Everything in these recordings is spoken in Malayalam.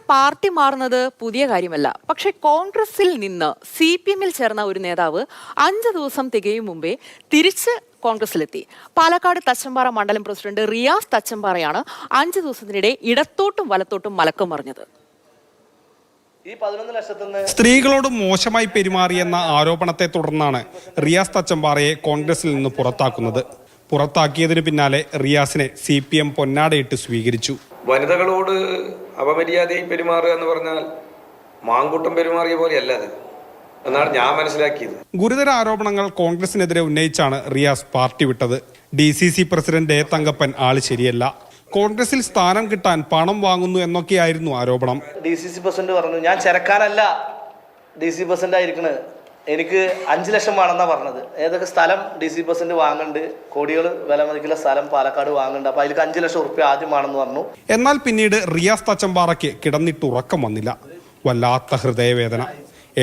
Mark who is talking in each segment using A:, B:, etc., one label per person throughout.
A: പാർട്ടി മാറുന്നത് പുതിയ കാര്യമല്ല. പക്ഷെ കോൺഗ്രസിൽ നിന്ന് CPM-ൽ ചേർന്ന ഒരു നേതാവ് 5 ദിവസം തികയും മുമ്പേ തിരിച്ച് കോൺഗ്രസിലെത്തി. പാലക്കാട് തച്ചമ്പാറ മണ്ഡലം പ്രസിഡന്റ് റിയാസ് തച്ചമ്പാറയാണ് 5 ദിവസത്തിനിടെ ഇടത്തോട്ടും വലത്തോട്ടും മലക്കം മറിഞ്ഞത്.
B: സ്ത്രീകളോട് മോശമായി പെരുമാറിയെന്ന ആരോപണത്തെ തുടർന്നാണ് റിയാസ് തച്ചമ്പാറയെ കോൺഗ്രസിൽ നിന്ന് പുറത്താക്കുന്നത്. പുറത്താക്കിയതിനു പിന്നാലെ റിയാസിനെ CPM പൊന്നാടയിട്ട് സ്വീകരിച്ചു.
C: വനിതകളോട് അപമര്യാദയിൽ പെരുമാറുക എന്ന് പറഞ്ഞാൽ മാങ്കൂട്ടം പെരുമാറിയ പോലെയല്ല അത് എന്നാണ് ഞാൻ മനസ്സിലാക്കിയത്.
B: ഗുരുതര ആരോപണങ്ങൾ കോൺഗ്രസിനെതിരെ ഉന്നയിച്ചാണ് റിയാസ് പാർട്ടി വിട്ടത്. DCC പ്രസിഡന്റ് തങ്കപ്പൻ ആള് ശരിയല്ല, കോൺഗ്രസിൽ സ്ഥാനം കിട്ടാൻ പണം വാങ്ങുന്നു എന്നൊക്കെയായിരുന്നു ആരോപണം.
D: DCC പ്രസിഡന്റ് പറഞ്ഞു, ഞാൻ ചെറുക്കാനല്ല DC പ്രസിഡന്റ് ആയിരിക്കണത്, എനിക്ക് 5 ലക്ഷം വേണമെന്നാണ് പറഞ്ഞത്. ഏതൊക്കെ സ്ഥലം DC പ്രസിഡന്റ് വാങ്ങുന്നുണ്ട്, കോടികൾ വില മതിക്കുള്ള സ്ഥലം പാലക്കാട് വാങ്ങുന്നുണ്ട്, അപ്പൊ അതിലേക്ക് 5 ലക്ഷം ഉറുപ്പ്യ ആദ്യം വേണമെന്ന് പറഞ്ഞു.
B: എന്നാൽ പിന്നീട് റിയാസ് തച്ചമ്പാറയ്ക്ക് കിടന്നിട്ട് ഉറക്കം വന്നില്ല. വല്ലാത്ത ഹൃദയവേദന.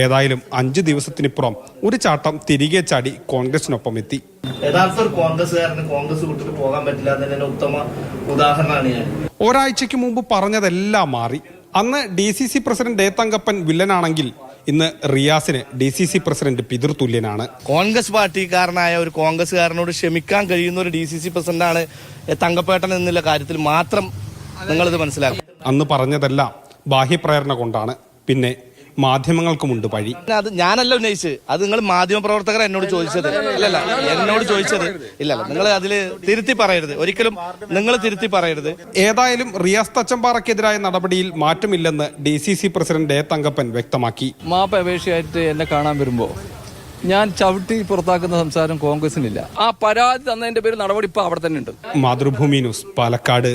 B: ഏതായാലും 5 ദിവസത്തിനിപ്പുറം ഒരു ചാട്ടം തിരികെ ചാടി കോൺഗ്രസിനൊപ്പം എത്തി.
D: യഥാർത്ഥ ഒരു കോൺഗ്രസ്സുകാരന് കോൺഗ്രസ് വിട്ടിട്ട് പോകാൻ പറ്റില്ല എന്നതിന്റെ ഉത്തമ ഉദാഹരണമാണ് ഞാൻ.
B: ഒരാഴ്ചയ്ക്ക് മുമ്പ് പറഞ്ഞതെല്ലാം മാറി. അന്ന് DCC പ്രസിഡന്റ് തങ്കപ്പൻ വില്ലനാണെങ്കിൽ ഇന്ന് റിയാസിന് DCC പ്രസിഡന്റ് പിതൃതുല്യനാണ്.
D: കോൺഗ്രസ് പാർട്ടിക്കാരനായ ഒരു കോൺഗ്രസ്സുകാരനോട് ക്ഷമിക്കാൻ കഴിയുന്ന ഒരു DCC പ്രസിഡന്റാണ് തങ്കപ്പേട്ടൻ എന്നുള്ള കാര്യത്തിൽ മാത്രം നിങ്ങളിത് മനസ്സിലാക്കും.
B: അന്ന് പറഞ്ഞതെല്ലാം ബാഹ്യപ്രേരണ കൊണ്ടാണ്. പിന്നെ മാധ്യമങ്ങൾക്കുമുണ്ട് പഴി.
D: അത് ഞാനല്ല ഉന്നയിച്ചത്, അത് നിങ്ങൾ മാധ്യമപ്രവർത്തകർ എന്നോട് ചോദിച്ചത്. അല്ലല്ല, എന്നോട് ചോദിച്ചത്. ഇല്ലല്ല, നിങ്ങൾ അതിൽ തിരുത്തി പറയരുത്, ഒരിക്കലും നിങ്ങൾ തിരുത്തി പറയരുത്.
B: ഏതായാലും റിയാസ് തച്ചമ്പാറയ്ക്കെതിരായ നടപടിയിൽ മാറ്റമില്ലെന്ന് DCC പ്രസിഡന്റ് തങ്കപ്പൻ വ്യക്തമാക്കി.
E: മാപ്പ് അപേക്ഷയായിട്ട് എന്നെ കാണാൻ വരുമ്പോ ഞാൻ ചവിട്ടി പുറത്താക്കുന്ന സംസാരം കോൺഗ്രസിനില്ല. ആ പരാതി തന്നതിന്റെ പേര് നടപടി ഇപ്പൊ അവിടെ തന്നെ ഉണ്ട്.
B: മാതൃഭൂമി ന്യൂസ്, പാലക്കാട്.